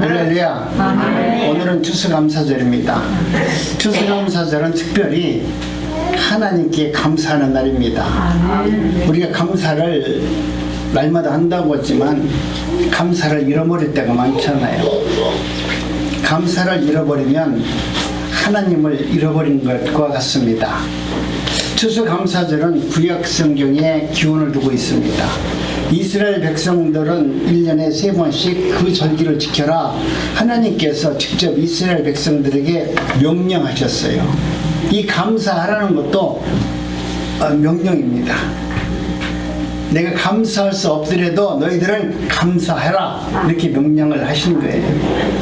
할렐루야. 오늘은 추수감사절입니다. 추수감사절은 특별히 하나님께 감사하는 날입니다. 우리가 감사를 날마다 한다고 했지만 감사를 잃어버릴 때가 많잖아요. 감사를 잃어버리면 하나님을 잃어버린 것과 같습니다. 추수감사절은 구약 성경에 기원을 두고 있습니다. 이스라엘 백성들은 1년에 3번씩 그 절기를 지켜라 하나님께서 직접 이스라엘 백성들에게 명령하셨어요. 이 감사하라는 것도 명령입니다. 내가 감사할 수 없더라도 너희들은 감사해라 이렇게 명령을 하신 거예요.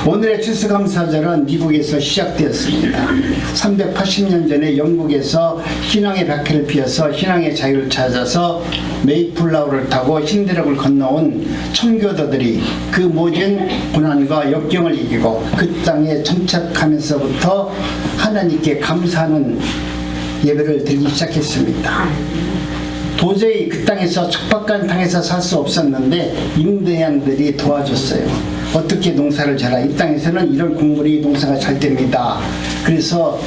오늘의 추수감사절은 미국에서 시작되었습니다. 380년 전에 영국에서 신앙의 박해를 피해서 신앙의 자유를 찾아서 메이플라워를 타고 신대륙을 건너온 청교도들이 그 모든 고난과 역경을 이기고 그 땅에 정착하면서부터 하나님께 감사하는 예배를 드리기 시작했습니다. 도저히 그 땅에서 척박한 땅에서 살 수 없었는데 인디안들이 도와줬어요. 어떻게 농사를 져라. 이 땅에서는 이런 곡물이 농사가 잘 됩니다. 그래서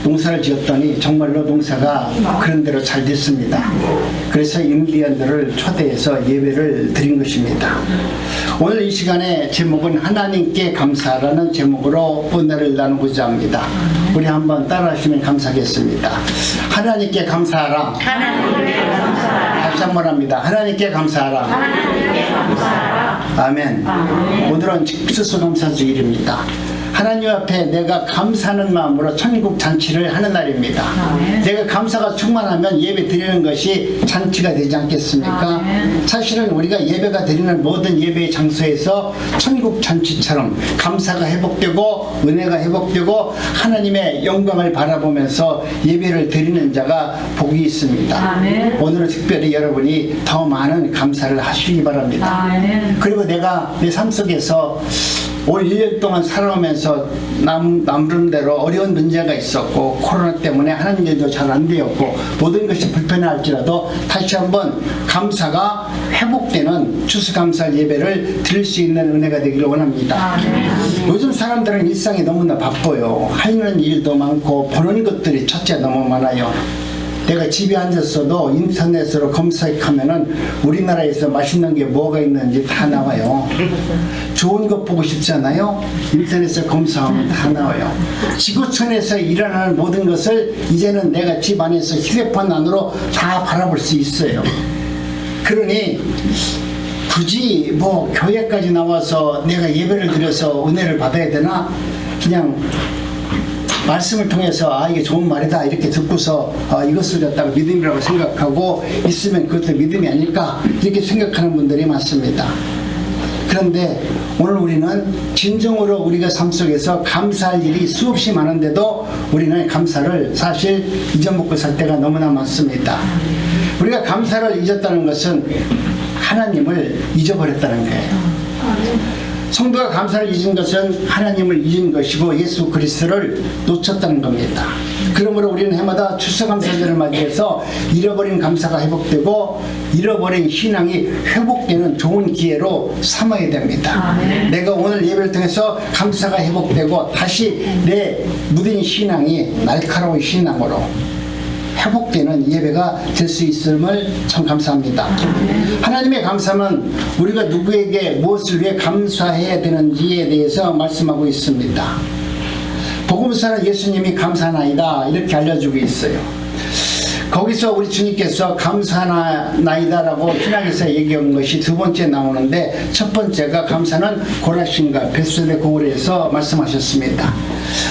농사를 지었더니 정말로 농사가 그런 대로 잘 됐습니다. 그래서 인디안들을 초대해서 예배를 드린 것입니다. 오늘 이 시간에 제목은 하나님께 감사라는 제목으로 은혜를 나누고자 합니다. 우리 한번 따라하시면 감사하겠습니다. 하나님께 감사하라. 하나님께 감사하라. 다시 한번 합니다. 하나님께 감사하라. 하나님께 감사하라. 아멘. 오늘은 추수감사주일입니다. 하나님 앞에 내가 감사하는 마음으로 천국 잔치를 하는 날입니다. 내가 감사가 충만하면 예배 드리는 것이 잔치가 되지 않겠습니까? 사실은 우리가 예배가 드리는 모든 예배의 장소에서 천국 잔치처럼 감사가 회복되고 은혜가 회복되고 하나님의 영광을 바라보면서 예배를 드리는 자가 복이 있습니다. 오늘은 특별히 여러분이 더 많은 감사를 하시기 바랍니다. 그리고 내가 내 삶 속에서 올 1년 동안 살아오면서 나름대로 어려운 문제가 있었고 코로나 때문에 하는 일도 잘 안 되었고 모든 것이 불편할지라도 다시 한번 감사가 회복되는 추수감사 예배를 드릴 수 있는 은혜가 되기를 원합니다. 요즘 사람들은 일상이 너무나 바빠요. 하는 일도 많고 보는 것들이 첫째 너무 많아요. 내가 집에 앉았어도 인터넷으로 검색하면은 우리나라에서 맛있는 게 뭐가 있는지 다 나와요. 좋은 것 보고 싶잖아요. 인터넷에 검색하면 다 나와요. 지구촌에서 일어나는 모든 것을 이제는 내가 집 안에서 휴대폰 안으로 다 바라볼 수 있어요. 그러니 굳이 뭐 교회까지 나와서 내가 예배를 드려서 은혜를 받아야 되나? 그냥 말씀을 통해서 이게 좋은 말이다 이렇게 듣고서 이것을 갖다가 믿음이라고 생각하고 있으면 그것도 믿음이 아닐까 이렇게 생각하는 분들이 많습니다. 그런데 오늘 우리는 진정으로 우리가 삶 속에서 감사할 일이 수없이 많은데도 우리는 감사를 사실 잊어먹고 살 때가 너무나 많습니다. 우리가 감사를 잊었다는 것은 하나님을 잊어버렸다는 거예요. 성도가 감사를 잊은 것은 하나님을 잊은 것이고 예수 그리스도를 놓쳤다는 겁니다. 그러므로 우리는 해마다 추수감사절을 맞이해서 잃어버린 감사가 회복되고 잃어버린 신앙이 회복되는 좋은 기회로 삼아야 됩니다. 내가 오늘 예배를 통해서 감사가 회복되고 다시 내 무딘 신앙이 날카로운 신앙으로 회복되는 예배가 될 수 있음을 참 감사합니다. 하나님의 감사는 우리가 누구에게 무엇을 위해 감사해야 되는지에 대해서 말씀하고 있습니다. 복음서는 예수님이 감사나이다 이렇게 알려주고 있어요. 거기서 우리 주님께서 감사나이다라고 신학에서 얘기한 것이 두 번째 나오는데 첫 번째가 감사는 고라신과 벳세다 고을에서 말씀하셨습니다.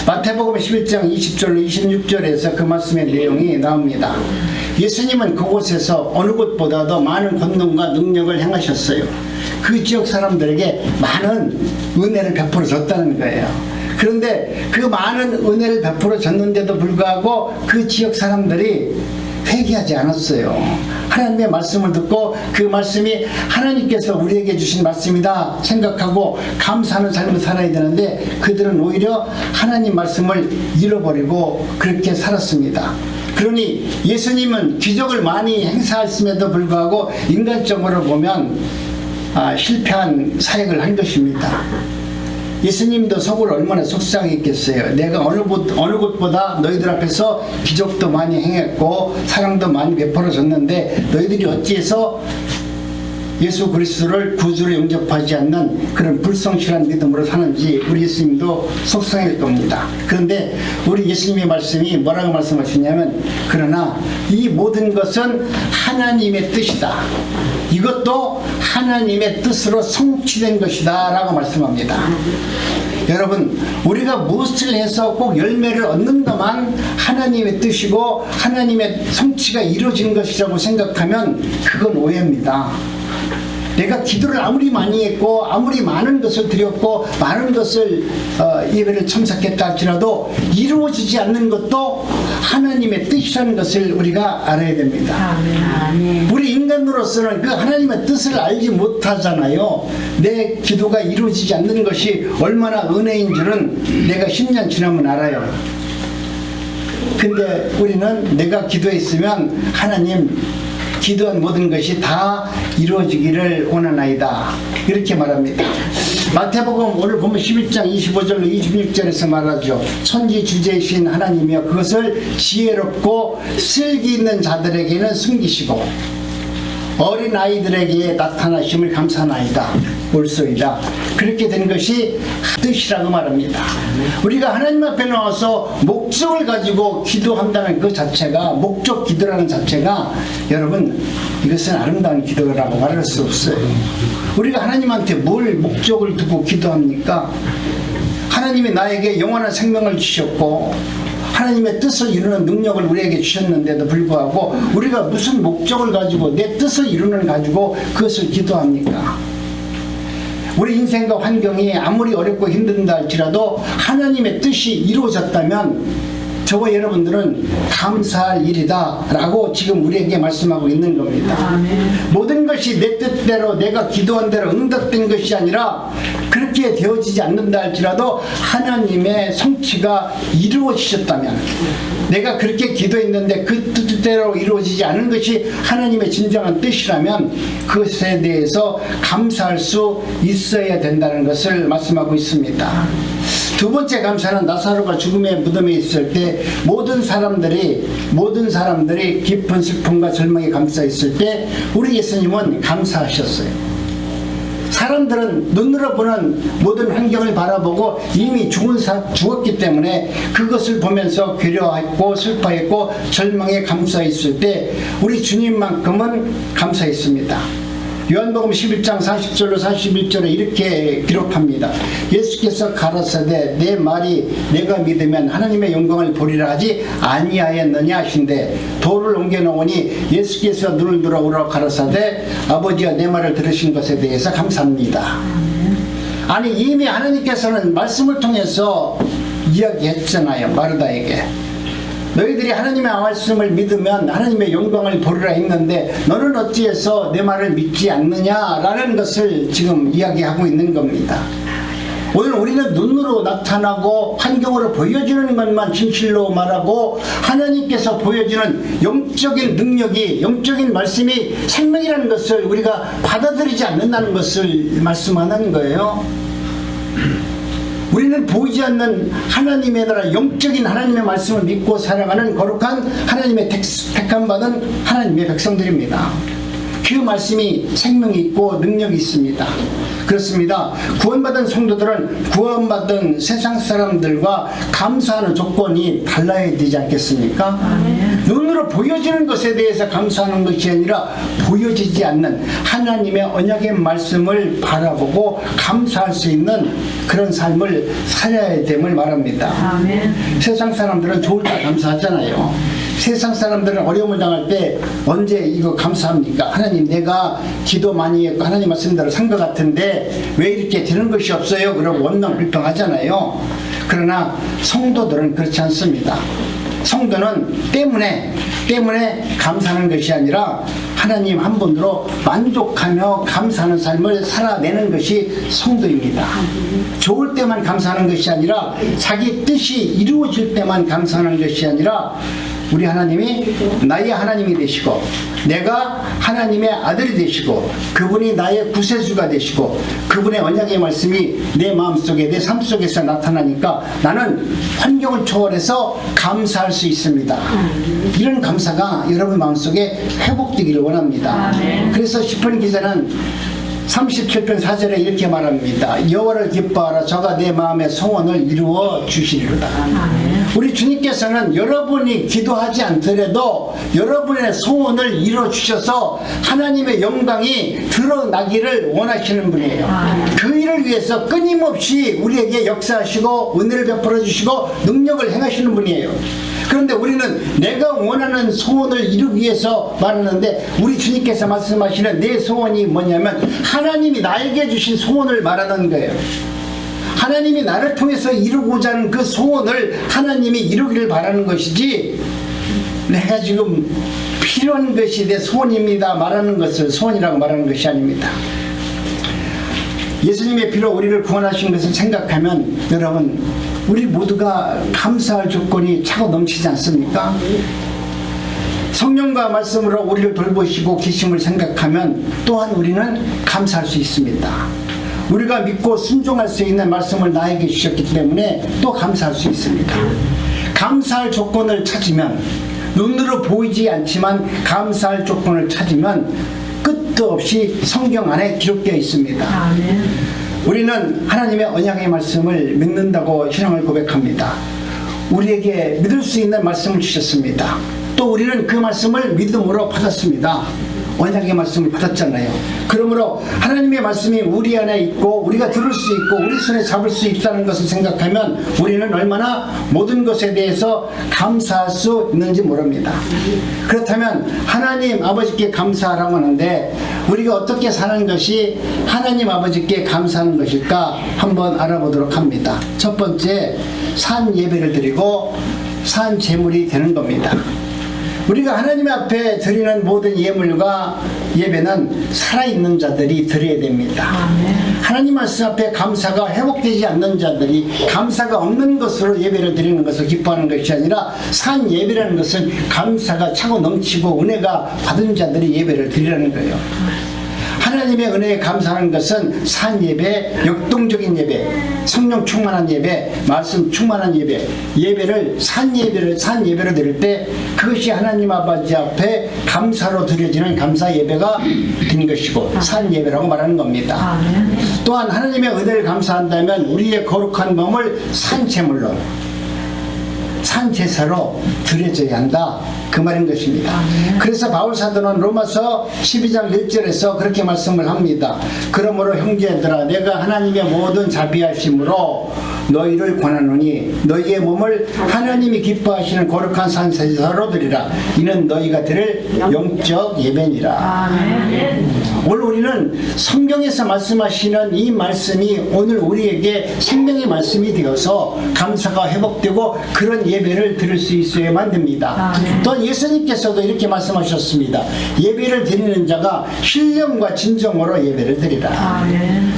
마태복음 11장 20절로 26절에서 그 말씀의 내용이 나옵니다. 예수님은 그곳에서 어느 곳보다도 많은 권능과 능력을 행하셨어요. 그 지역 사람들에게 많은 은혜를 베풀어 줬다는 거예요. 그런데 그 많은 은혜를 베풀어 줬는데도 불구하고 그 지역 사람들이 회개하지 않았어요. 하나님의 말씀을 듣고 그 말씀이 하나님께서 우리에게 주신 말씀이다 생각하고 감사하는 삶을 살아야 되는데 그들은 오히려 하나님 말씀을 잃어버리고 그렇게 살았습니다. 그러니 예수님은 기적을 많이 행사했음에도 불구하고 인간적으로 보면 실패한 사역을 한 것입니다. 예수님도 속으로 얼마나 속상했겠어요. 내가 어느 곳보다 너희들 앞에서 기적도 많이 행했고 사랑도 많이 베풀어줬는데 너희들이 어찌해서 예수 그리스도를 구주로 영접하지 않는 그런 불성실한 믿음으로 사는지 우리 예수님도 속상할 겁니다. 그런데 우리 예수님의 말씀이 뭐라고 말씀하시냐면 그러나 이 모든 것은 하나님의 뜻이다. 이것도 하나님의 뜻으로 성취된 것이다 라고 말씀합니다. 여러분, 우리가 무엇을 해서 꼭 열매를 얻는 것만 하나님의 뜻이고 하나님의 성취가 이루어진 것이라고 생각하면 그건 오해입니다. 내가 기도를 아무리 많이 했고 아무리 많은 것을 드렸고 많은 것을 예배를 참석했다 할지라도 이루어지지 않는 것도 하나님의 뜻이라는 것을 우리가 알아야 됩니다. 아멘. 우리 인간으로서는 그 하나님의 뜻을 알지 못하잖아요. 내 기도가 이루어지지 않는 것이 얼마나 은혜인 줄은 내가 10년 지나면 알아요. 근데 우리는 내가 기도했으면 하나님 기도한 모든 것이 다 이루어지기를 원하나이다 이렇게 말합니다. 마태복음 오늘 보면 11장 25절로 26절에서 말하죠. 천지 주제이신 하나님이여 그것을 지혜롭고 슬기 있는 자들에게는 숨기시고 어린 아이들에게 나타나심을 감사나이다 올소이다. 그렇게 된 것이 뜻이라고 말합니다. 우리가 하나님 앞에 나와서 목적을 가지고 기도한다는 그 자체가 목적 기도라는 자체가 여러분 이것은 아름다운 기도라고 말할 수 없어요. 우리가 하나님한테 뭘 목적을 두고 기도합니까? 하나님이 나에게 영원한 생명을 주셨고 하나님의 뜻을 이루는 능력을 우리에게 주셨는데도 불구하고 우리가 무슨 목적을 가지고 내 뜻을 이루는 가지고 그것을 기도합니까? 우리 인생과 환경이 아무리 어렵고 힘든다 할지라도 하나님의 뜻이 이루어졌다면 저와 여러분들은 감사할 일이다 라고 지금 우리에게 말씀하고 있는 겁니다. 아멘. 모든 것이 내 뜻대로 내가 기도한 대로 응답된 것이 아니라 그렇게 되어지지 않는다 할지라도 하나님의 성취가 이루어지셨다면 내가 그렇게 기도했는데 그 뜻대로 이루어지지 않은 것이 하나님의 진정한 뜻이라면 그것에 대해서 감사할 수 있어야 된다는 것을 말씀하고 있습니다. 두 번째 감사는 나사로가 죽음의 무덤에 있을 때 모든 사람들이 깊은 슬픔과 절망에 감싸있을 때 우리 예수님은 감사하셨어요. 사람들은 눈으로 보는 모든 환경을 바라보고 이미 죽었기 때문에 그것을 보면서 괴로워했고 슬퍼했고 절망에 감싸있을 때 우리 주님만큼은 감사했습니다. 요한복음 11장 40절로 41절에 이렇게 기록합니다. 예수께서 가라사대 내 말이 내가 믿으면 하나님의 영광을 보리라 하지 아니하였느냐 하신데 돌을 옮겨놓으니 예수께서 눈을 들어 오라 가라사대 아버지가 내 말을 들으신 것에 대해서 감사합니다. 아니 이미 하나님께서는 말씀을 통해서 이야기했잖아요. 마르다에게 너희들이 하나님의 말씀을 믿으면 하나님의 영광을 보리라 했는데 너는 어찌해서 내 말을 믿지 않느냐라는 것을 지금 이야기하고 있는 겁니다. 오늘 우리는 눈으로 나타나고 환경으로 보여지는 것만 진실로 말하고 하나님께서 보여주는 영적인 능력이 영적인 말씀이 생명이라는 것을 우리가 받아들이지 않는다는 것을 말씀하는 거예요. 우리는 보이지 않는 하나님의 나라 영적인 하나님의 말씀을 믿고 살아가는 거룩한 하나님의 택함받은 하나님의 백성들입니다. 그 말씀이 생명이 있고 능력이 있습니다. 그렇습니다. 구원받은 성도들은 구원받은 세상 사람들과 감사하는 조건이 달라야 되지 않겠습니까? 눈으로 보여지는 것에 대해서 감사하는 것이 아니라 보여지지 않는 하나님의 언약의 말씀을 바라보고 감사할 수 있는 그런 삶을 살아야 됨을 말합니다. 아멘. 세상 사람들은 좋을 때 감사하잖아요. 세상 사람들은 어려움을 당할 때 언제 이거 감사합니까? 하나님 내가 기도 많이 했고 하나님 말씀대로 산 것 같은데 왜 이렇게 되는 것이 없어요? 그러고 원망 불평하잖아요. 그러나 성도들은 그렇지 않습니다. 성도는 때문에 감사하는 것이 아니라 하나님 한 분으로 만족하며 감사하는 삶을 살아내는 것이 성도입니다. 좋을 때만 감사하는 것이 아니라 자기 뜻이 이루어질 때만 감사하는 것이 아니라 우리 하나님이 나의 하나님이 되시고 내가 하나님의 아들이 되시고 그분이 나의 구세주가 되시고 그분의 언약의 말씀이 내 마음속에 내 삶 속에서 나타나니까 나는 환경을 초월해서 감사할 수 있습니다. 이런 감사가 여러분 마음속에 회복되기를 원합니다. 그래서 시편 기자는 37편 4절에 이렇게 말합니다. 여호와를 기뻐하라. 저가 내 마음의 소원을 이루어 주시리로다. 우리 주님께서는 여러분이 기도하지 않더라도 여러분의 소원을 이루어 주셔서 하나님의 영광이 드러나기를 원하시는 분이에요. 그 일을 위해서 끊임없이 우리에게 역사하시고 은혜를 베풀어 주시고 능력을 행하시는 분이에요. 그런데 우리는 내가 원하는 소원을 이루기 위해서 말하는데 우리 주님께서 말씀하시는 내 소원이 뭐냐면 하나님이 나에게 주신 소원을 말하는 거예요. 하나님이 나를 통해서 이루고자 하는 그 소원을 하나님이 이루기를 바라는 것이지 내가 지금 필요한 것이 내 소원입니다 말하는 것을 소원이라고 말하는 것이 아닙니다. 예수님의 피로 우리를 구원하신 것을 생각하면 여러분 우리 모두가 감사할 조건이 차고 넘치지 않습니까? 성령과 말씀으로 우리를 돌보시고 계심을 생각하면 또한 우리는 감사할 수 있습니다. 우리가 믿고 순종할 수 있는 말씀을 나에게 주셨기 때문에 또 감사할 수 있습니다. 감사할 조건을 찾으면 눈으로 보이지 않지만 감사할 조건을 찾으면 끝도 없이 성경 안에 기록되어 있습니다. 우리는 하나님의 언약의 말씀을 믿는다고 신앙을 고백합니다. 우리에게 믿을 수 있는 말씀을 주셨습니다. 또 우리는 그 말씀을 믿음으로 받았습니다. 언약의 말씀을 받았잖아요. 그러므로 하나님의 말씀이 우리 안에 있고 우리가 들을 수 있고 우리 손에 잡을 수 있다는 것을 생각하면 우리는 얼마나 모든 것에 대해서 감사할 수 있는지 모릅니다. 그렇다면 하나님 아버지께 감사하라고 하는데 우리가 어떻게 사는 것이 하나님 아버지께 감사하는 것일까 한번 알아보도록 합니다. 첫 번째, 산 예배를 드리고 산 제물이 되는 겁니다. 우리가 하나님 앞에 드리는 모든 예물과 예배는 살아있는 자들이 드려야 됩니다. 하나님 말씀 앞에 감사가 회복되지 않는 자들이 감사가 없는 것으로 예배를 드리는 것을 기뻐하는 것이 아니라 산 예배라는 것은 감사가 차고 넘치고 은혜가 받은 자들이 예배를 드리라는 거예요. 하나님의 은혜에 감사하는 것은 산 예배, 역동적인 예배, 성령 충만한 예배, 말씀 충만한 예배, 예배를 산 예배로 드릴 때 그것이 하나님 아버지 앞에 감사로 드려지는 감사 예배가 된 것이고 산 예배라고 말하는 겁니다. 또한 하나님의 은혜를 감사한다면 우리의 거룩한 몸을 산 제물로 산 제사로 드려져야 한다. 그 말인 것입니다. 그래서 바울 사도는 로마서 12장 1절에서 그렇게 말씀을 합니다. 그러므로 형제들아 내가 하나님의 모든 자비하심으로 너희를 권하노니 너희의 몸을 하나님이 기뻐하시는 거룩한 산 제사로 드리라. 이는 너희가 드릴 영적 예배니라. 오늘 우리는 성경에서 말씀하시는 이 말씀이 오늘 우리에게 생명의 말씀이 되어서 감사가 회복되고 그런 예배를 드릴 수 있어야만 됩니다. 또 예수님께서도 이렇게 말씀하셨습니다. 예배를 드리는 자가 신령과 진정으로 예배를 드리라.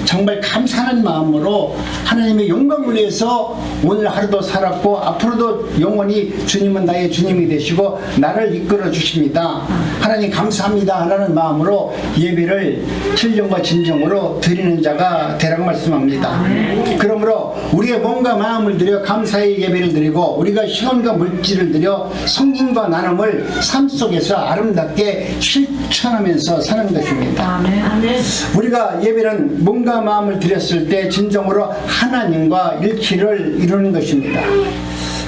정말 감사하는 마음으로 하나님의 영광을 위해서 오늘 하루도 살았고 앞으로도 영원히 주님은 나의 주님이 되시고 나를 이끌어 주십니다. 하나님 감사합니다 라는 마음으로 예배를 신령과 진정으로 드리는 자가 되라고 말씀합니다. 그러므로 우리의 몸과 마음을 들여 감사의 예배를 드리고 우리가 시간과 물질을 들여 성김과 나눔을 삶 속에서 아름답게 실천하면서 사는 것입니다. 우리가 예배는 몸과 마음을 드렸을 때 진정으로 하나님과 일치를 이루는 것입니다.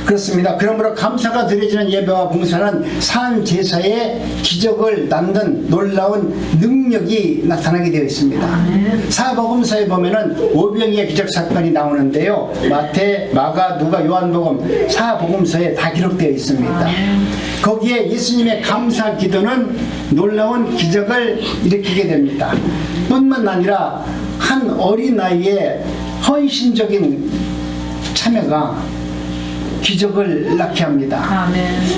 그렇습니다. 그러므로 감사가 드려지는 예배와 봉사는 산 제사의 기적을 낳는 놀라운 능력이 나타나게 되어 있습니다. 사복음서에 보면은 오병이의 기적 사건이 나오는데요. 마태, 마가, 누가, 요한복음 사복음서에 다 기록되어 있습니다. 거기에 예수님의 감사 기도는 놀라운 기적을 일으키게 됩니다. 뿐만 아니라 한 어린 아이의 헌신적인 참여가 기적을 낳게 합니다.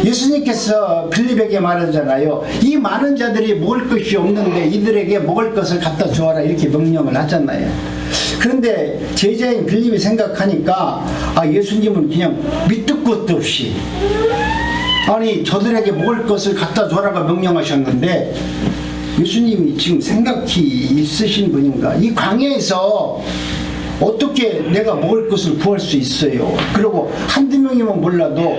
예수님께서 빌립에게 말하잖아요. 이 많은 자들이 먹을 것이 없는데 이들에게 먹을 것을 갖다 주어라 이렇게 명령을 하잖아요. 그런데 제자인 빌립이 생각하니까 예수님은 그냥 밑도 끝도 없이 아니 저들에게 먹을 것을 갖다 줘라고 명령하셨는데 예수님이 지금 생각이 있으신 분인가? 이 광야에서 어떻게 내가 먹을 것을 구할 수 있어요? 그리고 한두 명이면 몰라도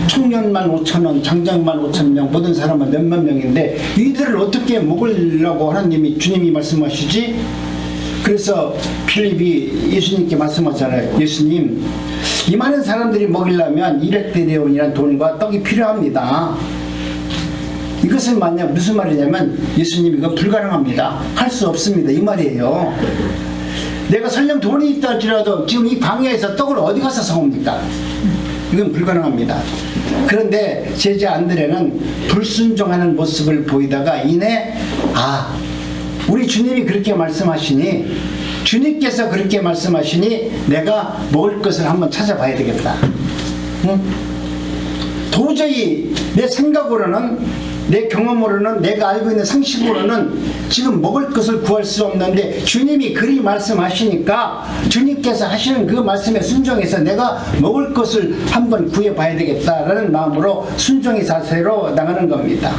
청년만 5,000원, 장장만 5,000명, 모든 사람은 몇만 명인데 이들을 어떻게 먹으려고 하나님이 주님이 말씀하시지? 그래서 필립이 예수님께 말씀하잖아요. 예수님, 이 많은 사람들이 먹이려면 200데나리온이라는 돈과 떡이 필요합니다. 이것은 만약 무슨 말이냐면 예수님 이거 불가능합니다. 할 수 없습니다. 이 말이에요. 내가 설령 돈이 있다 할지라도 지금 이 광야에서 떡을 어디 가서 사옵니까? 이건 불가능합니다. 그런데 제자 안드레는 불순종하는 모습을 보이다가 이내 우리 주님이 그렇게 말씀하시니 주님께서 그렇게 말씀하시니 내가 먹을 것을 한번 찾아봐야 되겠다. 응? 도저히 내 생각으로는 내 경험으로는 내가 알고 있는 상식으로는 지금 먹을 것을 구할 수 없는데 주님이 그리 말씀하시니까 주님께서 하시는 그 말씀에 순종해서 내가 먹을 것을 한번 구해봐야 되겠다라는 마음으로 순종의 자세로 나가는 겁니다.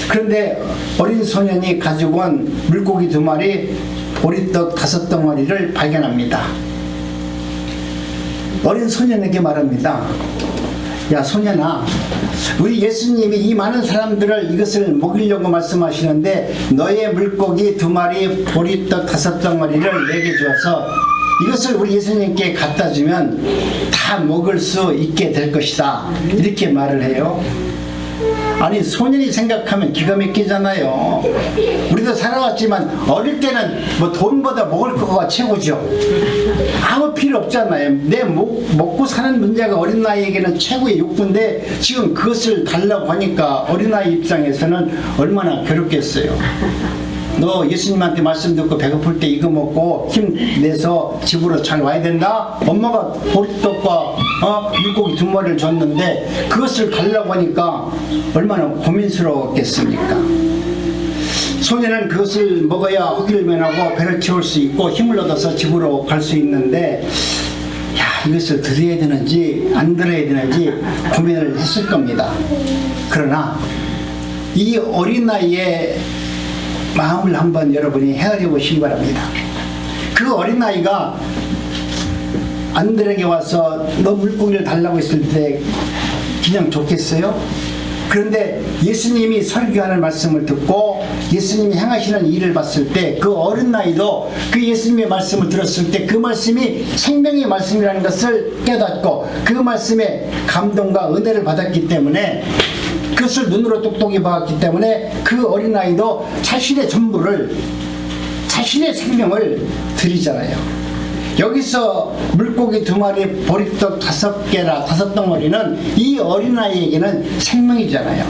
그런데 어린 소년이 가지고 온 물고기 2마리, 보리떡 5덩어리를 발견합니다. 어린 소년에게 말합니다. 야 소년아, 우리 예수님이 이 많은 사람들을 이것을 먹이려고 말씀하시는데 너의 물고기 2마리, 보리떡 5덩어리를 내게 주어서 이것을 우리 예수님께 갖다 주면 다 먹을 수 있게 될 것이다. 이렇게 말을 해요. 아니 소년이 생각하면 기가 막히잖아요. 우리도 살아왔지만 어릴 때는 뭐 돈보다 먹을 거가 최고죠. 아무 필요 없잖아요. 내 먹고 사는 문제가 어린 나이에게는 최고의 욕구인데 지금 그것을 달라고 하니까 어린아이 입장에서는 얼마나 괴롭겠어요. 너 예수님한테 말씀 듣고 배고플 때 이거 먹고 힘내서 집으로 잘 와야 된다? 엄마가 보리떡과 물고기 2마리를 줬는데 그것을 달라고 하니까 얼마나 고민스러웠겠습니까? 소년은 그것을 먹어야 허기를 면하고 배를 채울 수 있고 힘을 얻어서 집으로 갈 수 있는데 이것을 드려야 되는지 안 드려야 되는지 고민을 했을 겁니다. 그러나 이 어린 나이에 마음을 한번 여러분이 헤아려 보시기 바랍니다. 그 어린아이가 안드레에게 와서 너 물고기를 달라고 했을 때 그냥 좋겠어요? 그런데 예수님이 설교하는 말씀을 듣고 예수님이 행하시는 일을 봤을 때 그 어린아이도 그 예수님의 말씀을 들었을 때 그 말씀이 생명의 말씀이라는 것을 깨닫고 그 말씀에 감동과 은혜를 받았기 때문에 그것을 눈으로 똑똑히 봤기 때문에 그 어린아이도 자신의 전부를 자신의 생명을 드리잖아요. 여기서 물고기 2마리, 보리떡 5개나 5덩어리는 이 어린아이에게는 생명이잖아요.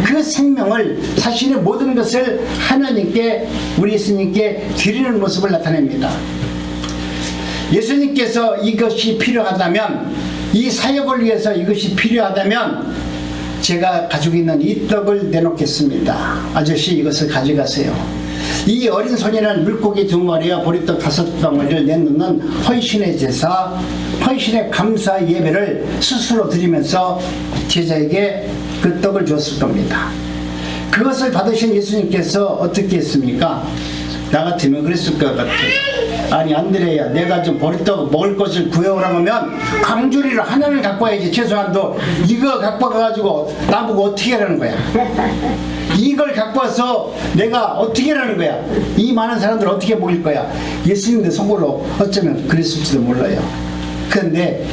그 생명을 자신의 모든 것을 하나님께 우리 예수님께 드리는 모습을 나타냅니다. 예수님께서 이것이 필요하다면 이 사역을 위해서 이것이 필요하다면 제가 가지고 있는 이 떡을 내놓겠습니다. 아저씨 이것을 가져가세요. 이 어린 소년은 물고기 2마리와 보리떡 5덩어리를 내놓는 헌신의 제사, 헌신의 감사 예배를 스스로 드리면서 제자에게 그 떡을 주었을 겁니다. 그것을 받으신 예수님께서 어떻게 했습니까? 나 같으면 그랬을 것 같아요. 아니 안드레야, 내가 좀 보리떡 먹을 것을 구해오라고 하면 강주리를 하나를 갖고 와야지. 최소한도 이거 갖고 와가지고 나보고 어떻게 하라는 거야? 이걸 갖고 와서 내가 어떻게 하라는 거야? 이 많은 사람들 어떻게 먹일 거야? 예수님의 속으로 어쩌면 그랬을지도 몰라요. 그런데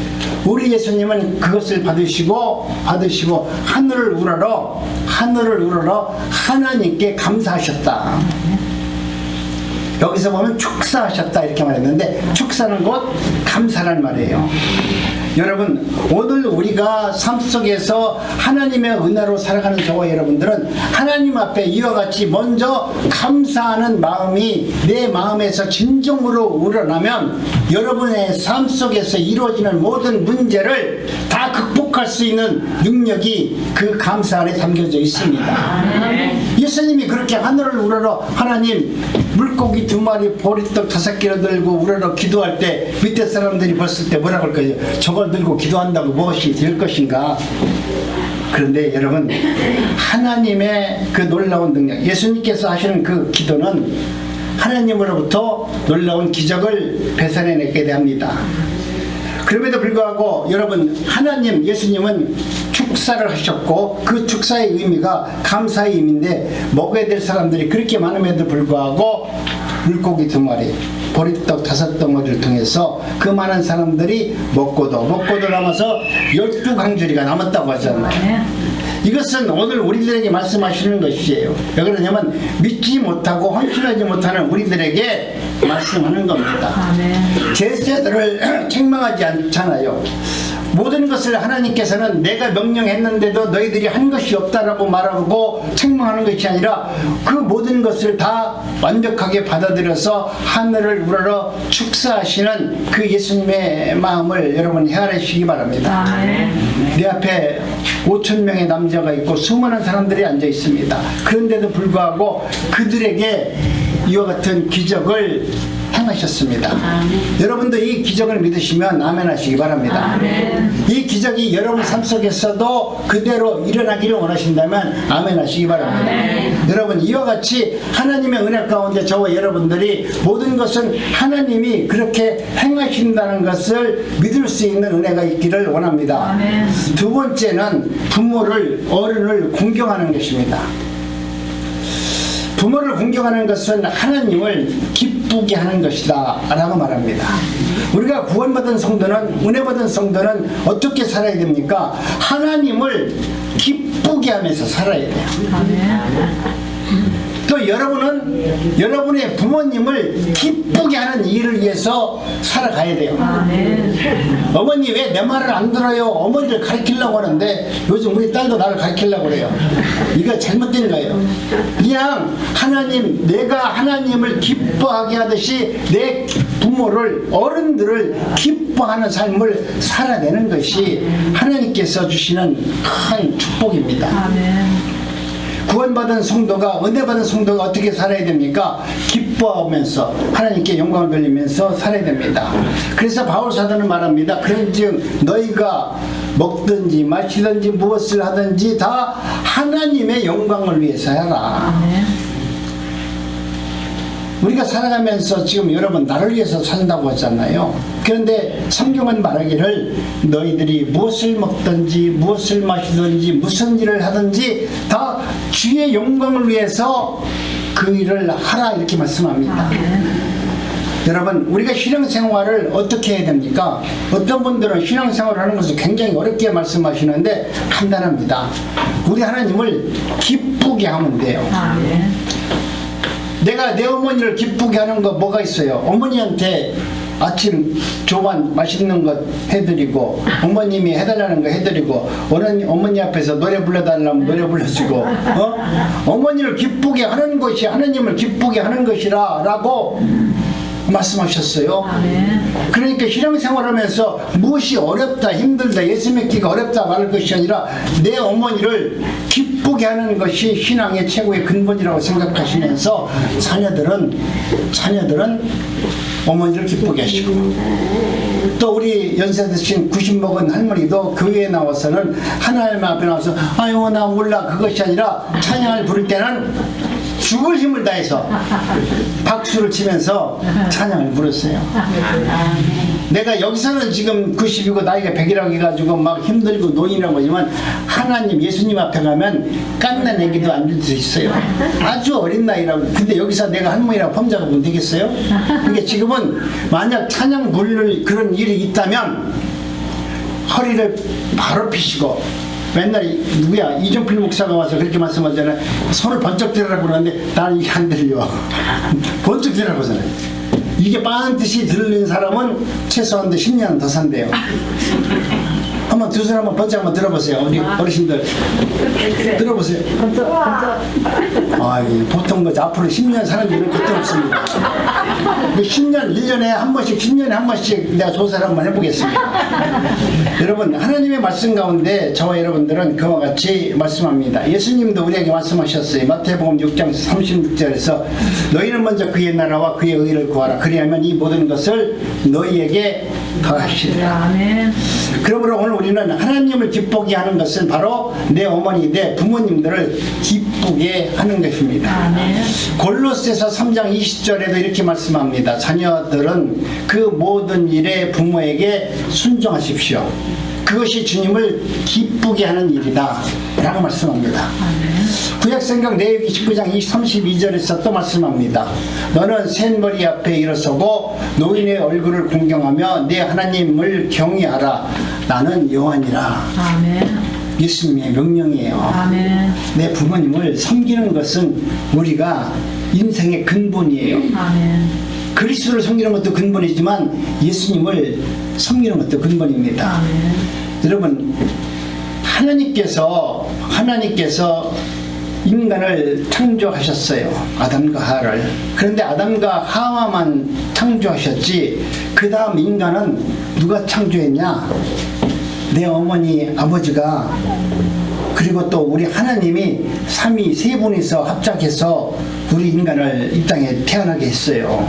우리 예수님은 그것을 받으시고 하늘을 우러러 하나님께 감사하셨다. 여기서 보면 축사하셨다 이렇게 말했는데 축사는 곧 감사란 말이에요. 여러분 오늘 우리가 삶 속에서 하나님의 은혜로 살아가는 저와 여러분들은 하나님 앞에 이와 같이 먼저 감사하는 마음이 내 마음에서 진정으로 우러나면 여러분의 삶 속에서 이루어지는 모든 문제를 다 극복할 수 있는 능력이 그 감사 안에 담겨져 있습니다. 예수님이 그렇게 하늘을 우러러 하나님 물고기 2마리 보리떡 5개를 들고 우러러 기도할 때 밑에 사람들이 봤을 때 뭐라고 할 거예요? 저걸 들고 기도한다고 무엇이 될 것인가? 그런데 여러분, 하나님의 그 놀라운 능력, 예수님께서 하시는 그 기도는 하나님으로부터 놀라운 기적을 배설해내게 됩니다. 그럼에도 불구하고 여러분, 하나님, 예수님은 축사를 하셨고 그 축사의 의미가 감사의 의미인데 먹어야 될 사람들이 그렇게 많음에도 불구하고 물고기 2마리, 보리떡 5덩어리를 통해서 그 많은 사람들이 먹고도 남아서 12강줄이가 남았다고 하잖아요. 이것은 오늘 우리들에게 말씀하시는 것이에요. 왜 그러냐면 믿지 못하고 헌신하지 못하는 우리들에게 말씀하는 겁니다. 제자들을 책망하지 않잖아요. 모든 것을 하나님께서는 내가 명령했는데도 너희들이 한 것이 없다라고 말하고 책망하는 것이 아니라 그 모든 것을 다 완벽하게 받아들여서 하늘을 우러러 축사하시는 그 예수님의 마음을 여러분 헤아리시기 바랍니다. 내 앞에 5,000명의 남자가 있고 수많은 사람들이 앉아 있습니다. 그런데도 불구하고 그들에게 이와 같은 기적을 행하셨습니다. 여러분도 이 기적을 믿으시면 아멘 하시기 바랍니다. 이 기적이 여러분 삶 속에서도 그대로 일어나기를 원하신다면 아멘 하시기 바랍니다. 여러분, 이와 같이 하나님의 은혜 가운데 저와 여러분들이 모든 것은 하나님이 그렇게 행하신다는 것을 믿을 수 있는 은혜가 있기를 원합니다. 두 번째는 부모를, 어른을 공경하는 것입니다. 부모를 공경하는 것은 하나님을 기쁘게 하는 것이다 라고 말합니다. 우리가 구원받은 성도는, 은혜받은 성도는 어떻게 살아야 됩니까? 하나님을 기쁘게 하면서 살아야 돼요. 또 여러분은 여러분의 부모님을 기쁘게 하는 일을 위해서 살아가야 돼요. 어머니 왜 내 말을 안 들어요? 어머니를 가르치려고 하는데 요즘 우리 딸도 나를 가르치려고 그래요. 이거 잘못된 거예요. 그냥 하나님, 내가 하나님을 기뻐하게 하듯이 내 부모를, 어른들을 기뻐하는 삶을 살아내는 것이 하나님께서 주시는 큰 축복입니다. 구원받은 성도가, 은혜받은 성도가 어떻게 살아야 됩니까? 기뻐하면서 하나님께 영광을 돌리면서 살아야 됩니다. 그래서 바울 사도는 말합니다. 그런즉 너희가 먹든지 마시든지 무엇을 하든지 다 하나님의 영광을 위해서 하라. 우리가 살아가면서 지금 여러분 나를 위해서 산다고 하잖아요. 그런데 성경은 말하기를 너희들이 무엇을 먹든지 무엇을 마시든지 무슨 일을 하든지 다 주의 영광을 위해서 그 일을 하라 이렇게 말씀합니다. 여러분, 우리가 신앙생활을 어떻게 해야 됩니까? 어떤 분들은 신앙생활을 하는 것을 굉장히 어렵게 말씀하시는데 간단합니다. 우리 하나님을 기쁘게 하면 돼요. 내가 내 어머니를 기쁘게 하는 거 뭐가 있어요? 어머니한테 아침 조반 맛있는 것 해드리고, 어머님이 해달라는 거 해드리고, 어머니 앞에서 노래 불러달라면 노래 불러주고, 어머니를 기쁘게 하는 것이 하나님을 기쁘게 하는 것이라 라고 말씀하셨어요. 그러니까 신앙생활하면서 무엇이 어렵다, 힘들다, 예수 믿기가 어렵다 말할 것이 아니라 내 어머니를 기쁘게 하는 것이 신앙의 최고의 근본이라고 생각하시면서 자녀들은 어머니를 기쁘게 하시고, 또 우리 연세 드신 90 먹은 할머니도 교회에 나와서는 하나님 앞에 나와서 아유 나 몰라 그것이 아니라 찬양을 부를 때는 죽을 힘을 다해서 박수를 치면서 찬양을 부르세요. 내가 여기서는 지금 90이고 나이가 100이라고 해가지고 막 힘들고 노인이라고 하지만 하나님, 예수님 앞에 가면 깐난 애기도 앉을 수 있어요. 아주 어린 나이라고. 근데 여기서 내가 할머니라고 범자가 보면 되겠어요? 그러니까 지금은 만약 찬양 부를 그런 일이 있다면 허리를 바로 피시고, 맨날 누구야 이종필 목사가 와서 그렇게 말씀하잖아요. 손을 번쩍 들으라고 그러는데 나는 이게 안 들려. 번쩍 들으라고 하잖아요. 이게 반드시 들리는 사람은 최소한 10년 더 산대요. 한번 두 손 한번 번쩍 한번 들어보세요. 우리 어르신들 들어보세요. 보통 거 앞으로 10년 사는 줄은 그때 없습니다. 10년, 1년에 한 번씩, 10년에 한 번씩 내가 조사를 한번 해보겠습니다. 여러분, 하나님의 말씀 가운데 저와 여러분들은 그와 같이 말씀합니다. 예수님도 우리에게 말씀하셨어요. 마태복음 6장 36절에서 너희는 먼저 그의 나라와 그의 의를 구하라. 그리하면 이 모든 것을 너희에게 더하시리라. 아멘. 그러므로 오늘 우리는 하나님을 기쁘게 하는 것은 바로 내 어머니, 내 부모님들을 기쁘게 하는 것입니다. 아멘. 골로새서 3장 20절에도 이렇게 말씀합니다. 자녀들은 그 모든 일에 부모에게 순종하십시오. 그것이 주님을 기쁘게 하는 일이다 라고 말씀합니다. 구약성경 레위기 19장 32절에서 또 말씀합니다. 너는 샌머리 앞에 일어서고 노인의 얼굴을 공경하며 내 하나님을 경외하라. 나는 여호와니라. 아멘. 예수님의 명령이에요. 아멘. 내 부모님을 섬기는 것은 우리가 인생의 근본이에요. 아멘. 그리스도를 섬기는 것도 근본이지만 예수님을 섬기는 것도 근본입니다. 아멘. 여러분, 하나님께서 인간을 창조하셨어요. 아담과 하와를. 그런데 아담과 하와만 창조하셨지 그 다음 인간은 누가 창조했냐? 내 어머니 아버지가, 그리고 또 우리 하나님이 삼위 세 분이서 합작해서 우리 인간을 이 땅에 태어나게 했어요.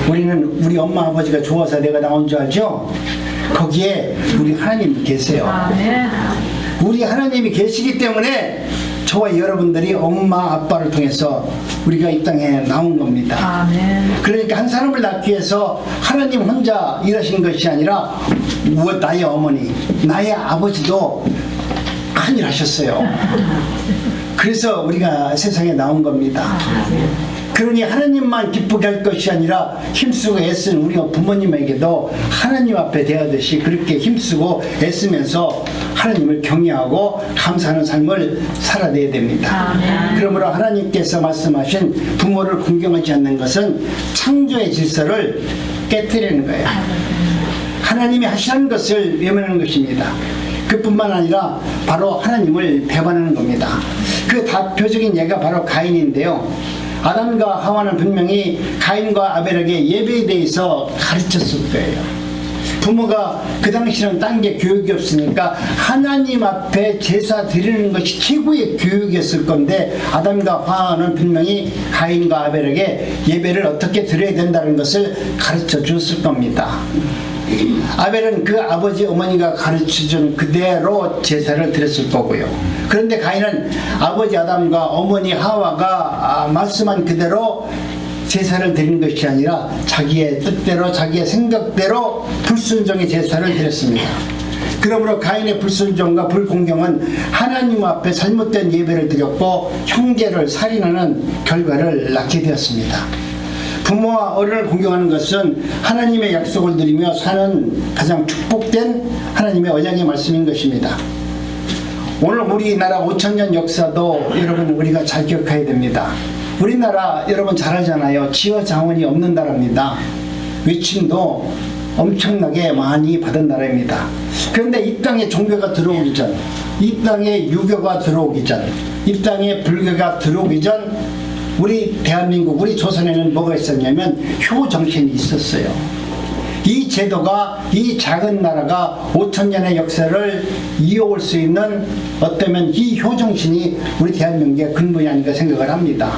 우리는 우리 엄마 아버지가 좋아서 내가 나온 줄 알죠? 거기에 우리 하나님이 계세요. 아멘. 우리 하나님이 계시기 때문에 저와 여러분들이 엄마 아빠를 통해서 우리가 이 땅에 나온 겁니다. 아멘. 그러니까 한 사람을 낳기 위해서 하나님 혼자 일하신 것이 아니라 나의 어머니, 나의 아버지도 큰 일 하셨어요. 그래서 우리가 세상에 나온 겁니다. 그러니 하나님만 기쁘게 할 것이 아니라 힘쓰고 애쓴 우리 부모님에게도 하나님 앞에 대하듯이 그렇게 힘쓰고 애쓰면서 하나님을 경외하고 감사하는 삶을 살아내야 됩니다. 아멘. 그러므로 하나님께서 말씀하신 부모를 공경하지 않는 것은 창조의 질서를 깨뜨리는 거예요. 하나님이 하시는 것을 외면하는 것입니다. 그뿐만 아니라 바로 하나님을 배반하는 겁니다. 그 대표적인 예가 바로 가인인데요. 아담과 하와는 분명히 가인과 아벨에게 예배에 대해서 가르쳤을 거예요. 부모가 그 당시는 딴 게 교육이 없으니까 하나님 앞에 제사 드리는 것이 최고의 교육이었을 건데 아담과 하와는 분명히 가인과 아벨에게 예배를 어떻게 드려야 된다는 것을 가르쳐 주었을 겁니다. 아벨은 그 아버지 어머니가 가르쳐준 그대로 제사를 드렸을 거고요. 그런데 가인은 아버지 아담과 어머니 하와가 말씀한 그대로 제사를 드린 것이 아니라 자기의 뜻대로 자기의 생각대로 불순종의 제사를 드렸습니다. 그러므로 가인의 불순종과 불공경은 하나님 앞에 잘못된 예배를 드렸고 형제를 살인하는 결과를 낳게 되었습니다. 부모와 어른을 공경하는 것은 하나님의 약속을 드리며 사는 가장 축복된 하나님의 언약의 말씀인 것입니다. 오늘 우리나라 5,000년 역사도 여러분 우리가 잘 기억해야 됩니다. 우리나라 여러분 잘 알잖아요. 지어자원이 없는 나라입니다. 외침도 엄청나게 많이 받은 나라입니다. 그런데 이 땅에 종교가 들어오기 전, 이 땅에 유교가 들어오기 전, 이 땅에 불교가 들어오기 전 우리 대한민국, 우리 조선에는 뭐가 있었냐면 효정신이 있었어요. 이 제도가, 이 작은 나라가 5,000년의 역사를 이어올 수 있는 어쩌면 이 효정신이 우리 대한민국의 근본이 아닌가 생각을 합니다.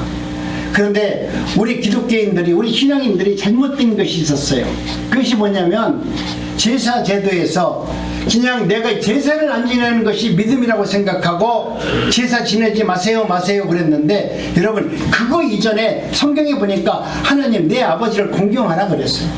그런데 우리 기독교인들이, 우리 신앙인들이 잘못된 것이 있었어요. 그것이 뭐냐면 제사 제도에서 그냥 내가 제사를 안 지내는 것이 믿음이라고 생각하고 제사 지내지 마세요 그랬는데 여러분 그거 이전에 성경에 보니까 하나님 내 아버지를 공경하라 그랬어요.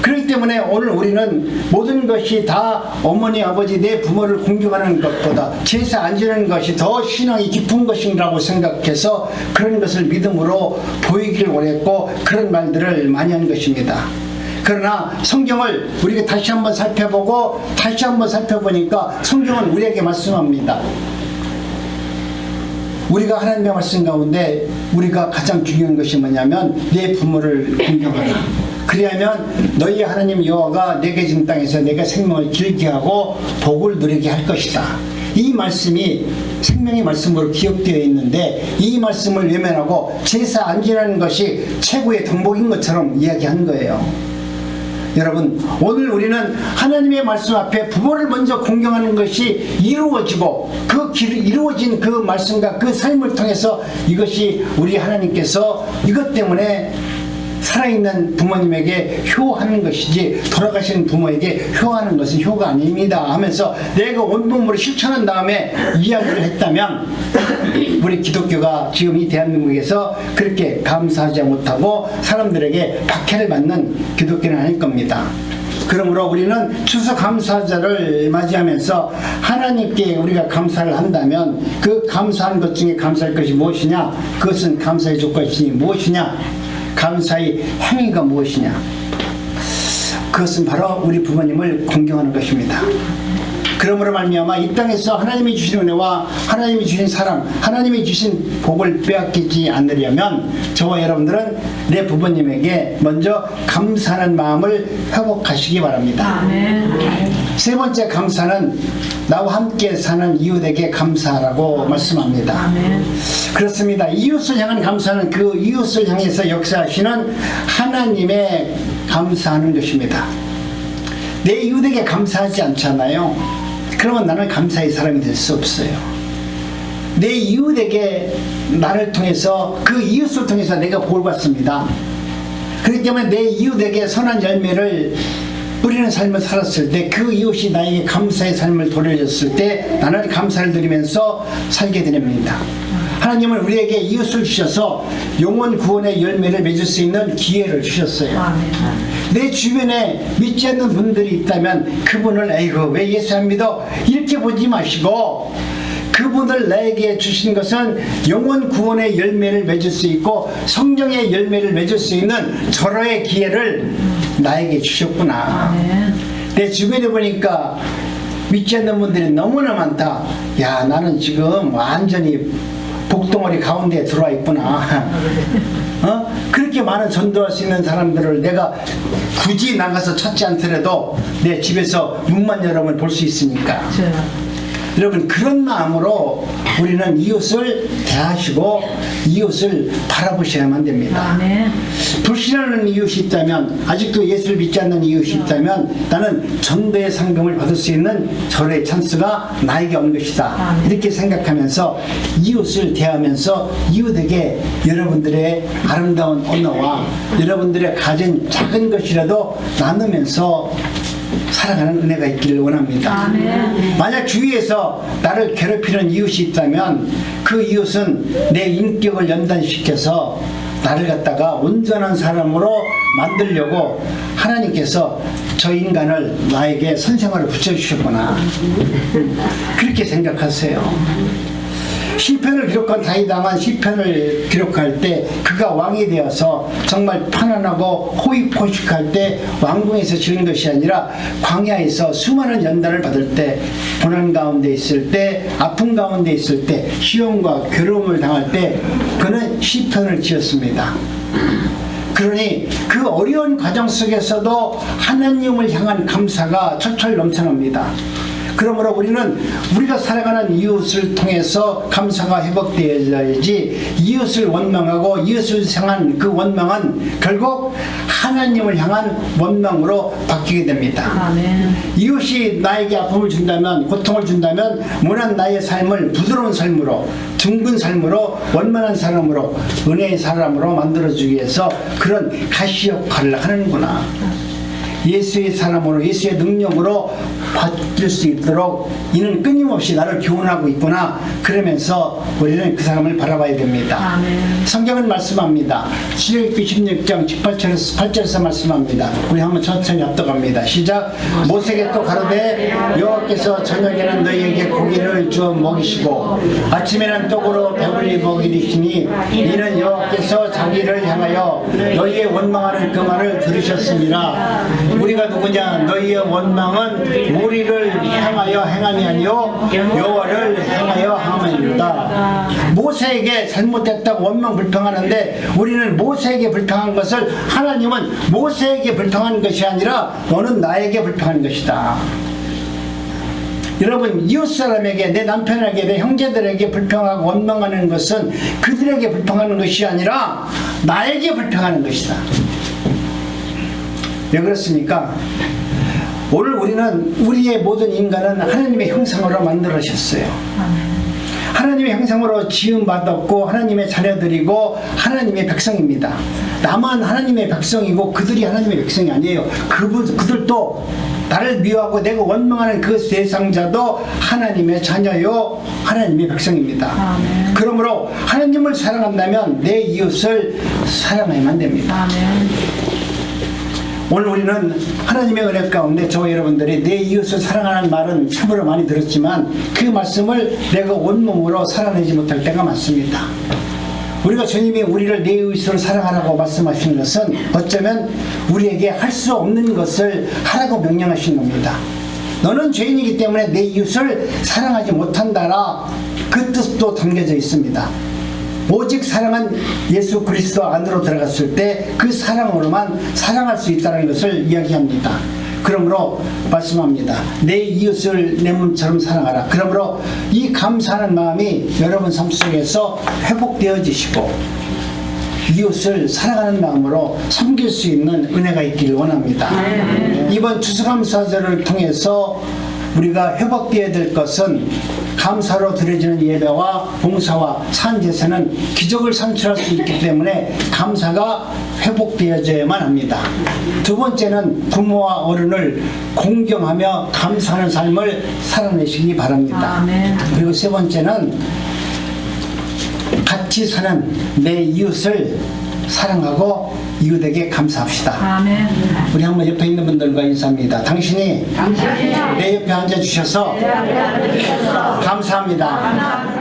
그렇기 때문에 오늘 우리는 모든 것이 다 어머니 아버지 내 부모를 공경하는 것보다 제사 안 지내는 것이 더 신앙이 깊은 것이라고 생각해서 그런 것을 믿음으로 보이기를 원했고 그런 말들을 많이 한 것입니다. 그러나 성경을 우리가 다시 한번 살펴보고 다시 한번 살펴보니까 성경은 우리에게 말씀합니다. 우리가 하나님의 말씀 가운데 우리가 가장 중요한 것이 뭐냐면 내 부모를 공경하라. 그리하면 너희 하나님 여호와가 내게 준 땅에서 내가 생명을 길게 하고 복을 누리게 할 것이다. 이 말씀이 생명의 말씀으로 기억되어 있는데 이 말씀을 외면하고 제사 안 지내는 것이 최고의 덕목인 것처럼 이야기한 거예요. 여러분, 오늘 우리는 하나님의 말씀 앞에 부모를 먼저 공경하는 것이 이루어지고 이루어진 그 말씀과 그 삶을 통해서 이것이 우리 하나님께서 이것 때문에 살아있는 부모님에게 효하는 것이지 돌아가신 부모에게 효하는 것은 효가 아닙니다 하면서 내가 온몸으로 실천한 다음에 이야기를 했다면 우리 기독교가 지금 이 대한민국에서 그렇게 감사하지 못하고 사람들에게 박해를 받는 기독교는 아닐 겁니다. 그러므로 우리는 추수감사절을 맞이하면서 하나님께 우리가 감사를 한다면 그 감사한 것 중에 감사할 것이 무엇이냐? 그것은 감사의 조건이 무엇이냐? 감사의 행위가 무엇이냐? 그것은 바로 우리 부모님을 공경하는 것입니다. 그러므로 말미암아 이 땅에서 하나님이 주신 은혜와 하나님이 주신 사랑, 하나님이 주신 복을 빼앗기지 않으려면 저와 여러분들은 내 부모님에게 먼저 감사하는 마음을 회복하시기 바랍니다. 세 번째 감사는 나와 함께 사는 이웃에게 감사하라고 말씀합니다. 그렇습니다. 이웃을 향한 감사는 그 이웃을 향해서 역사하시는 하나님의 감사하는 것입니다. 내 이웃에게 감사하지 않잖아요. 그러면 나는 감사의 사람이 될 수 없어요. 내 이웃에게 나를 통해서 그 이웃을 통해서 내가 복을 받습니다. 그렇기 때문에 내 이웃에게 선한 열매를 뿌리는 삶을 살았을 때 그 이웃이 나에게 감사의 삶을 돌려줬을 때 나는 감사를 드리면서 살게 됩니다. 하나님은 우리에게 이웃을 주셔서 영혼 구원의 열매를 맺을 수 있는 기회를 주셨어요. 내 주변에 믿지 않는 분들이 있다면 그분을 에이구 왜 예수 안 믿어? 이렇게 보지 마시고 그분을 나에게 주신 것은 영혼 구원의 열매를 맺을 수 있고 성령의 열매를 맺을 수 있는 절호의 기회를 나에게 주셨구나. 내 주변에 보니까 믿지 않는 분들이 너무나 많다. 야, 나는 지금 완전히 복덩어리 가운데 들어와 있구나. 그렇게 많은 전도할 수 있는 사람들을 내가 굳이 나가서 찾지 않더라도 내 집에서 문만 열어보면 볼 수 있으니까. 여러분, 그런 마음으로 우리는 이웃을 대하시고 이웃을 바라보셔야만 됩니다. 불신하는 이웃이 있다면, 아직도 예수를 믿지 않는 이웃이 있다면 나는 전도의 상금을 받을 수 있는 절의 찬스가 나에게 온 것이다. 이렇게 생각하면서 이웃을 대하면서 이웃에게 여러분들의 아름다운 언어와 여러분들의 가진 작은 것이라도 나누면서 살아가는 은혜가 있기를 원합니다. 만약 주위에서 나를 괴롭히는 이웃이 있다면 그 이웃은 내 인격을 연단시켜서 나를 갖다가 온전한 사람으로 만들려고 하나님께서 저 인간을 나에게 선생으로 붙여주셨구나. 그렇게 생각하세요. 시편을 기록한 다윗 왕은 시편을 기록할 때 그가 왕이 되어서 정말 편안하고 호의포식할 때 왕궁에서 지은 것이 아니라 광야에서 수많은 연단을 받을 때, 고난 가운데 있을 때, 아픔 가운데 있을 때, 시험과 괴로움을 당할 때 그는 시편을 지었습니다. 그러니 그 어려운 과정 속에서도 하나님을 향한 감사가 철철 넘쳐납니다. 그러므로 우리는 우리가 살아가는 이웃을 통해서 감사가 회복되어야지 이웃을 원망하고 이웃을 향한 그 원망은 결국 하나님을 향한 원망으로 바뀌게 됩니다. 이웃이 나에게 아픔을 준다면, 고통을 준다면 무난 나의 삶을 부드러운 삶으로, 둥근 삶으로, 원만한 사람으로, 은혜의 사람으로 만들어주기 위해서 그런 가시 역할을 하는구나. 예수의 사람으로, 예수의 능력으로 바뀔 수 있도록 이는 끊임없이 나를 교훈하고 있구나. 그러면서 우리는 그 사람을 바라봐야 됩니다. 성경은 말씀합니다. 출애굽기 16장 18절에서 말씀합니다. 우리 한번 천천히 합독합니다. 시작. 모세에게 또 가로되 여호와께서 저녁에는 너희에게 고기를 주어 먹이시고 아침에는 떡으로 배불리 먹이시니 이는 여호와께서 자기를 향하여 너희의 원망하는 그 말을 들으셨습니다. 우리가 누구냐? 너희의 원망은 우리를 향하여 행함이 아니요 여호와를 향하여 함이니라. 모세에게 잘못했다고 원망 불평하는데 우리는 모세에게 불평한 것을 하나님은 모세에게 불평한 것이 아니라 너는 나에게 불평한 것이다. 여러분, 이웃 사람에게, 내 남편에게, 내 형제들에게 불평하고 원망하는 것은 그들에게 불평하는 것이 아니라 나에게 불평하는 것이다. 왜 그렇습니까? 오늘 우리는, 우리의 모든 인간은 하나님의 형상으로 만들어졌어요. 하나님의 형상으로 지음받았고 하나님의 자녀들이고 하나님의 백성입니다. 나만 하나님의 백성이고 그들이 하나님의 백성이 아니에요. 그들도 나를 미워하고 내가 원망하는 그 대상자도 하나님의 자녀요, 하나님의 백성입니다. 아멘. 그러므로 하나님을 사랑한다면 내 이웃을 사랑해야만 됩니다. 아멘. 오늘 우리는 하나님의 은혜 가운데 저와 여러분들이 내 이웃을 사랑하는 말은 참으로 많이 들었지만 그 말씀을 내가 온몸으로 살아내지 못할 때가 많습니다. 우리가 주님이 우리를 내 이웃을 사랑하라고 말씀하신 것은 어쩌면 우리에게 할 수 없는 것을 하라고 명령하신 겁니다. 너는 죄인이기 때문에 내 이웃을 사랑하지 못한다라, 그 뜻도 담겨져 있습니다. 오직 사랑은 예수 그리스도 안으로 들어갔을 때 그 사랑으로만 사랑할 수 있다는 것을 이야기합니다. 그러므로 말씀합니다. 내 이웃을 내 몸처럼 사랑하라. 그러므로 이 감사하는 마음이 여러분 삶 속에서 회복되어지시고 이웃을 사랑하는 마음으로 섬길 수 있는 은혜가 있기를 원합니다. 이번 추수감사절을 통해서 우리가 회복되어야 될 것은 감사로 드려지는 예배와 봉사와 산제사는 기적을 산출할 수 있기 때문에 감사가 회복되어져야만 합니다. 두 번째는 부모와 어른을 공경하며 감사하는 삶을 살아내시기 바랍니다. 아멘. 그리고 세 번째는 같이 사는 내 이웃을 사랑하고 이웃에게 감사합시다. 아멘. 우리 한번 옆에 있는 분들과 인사합니다. 당신이 내 옆에 앉아주셔서 감사합니다.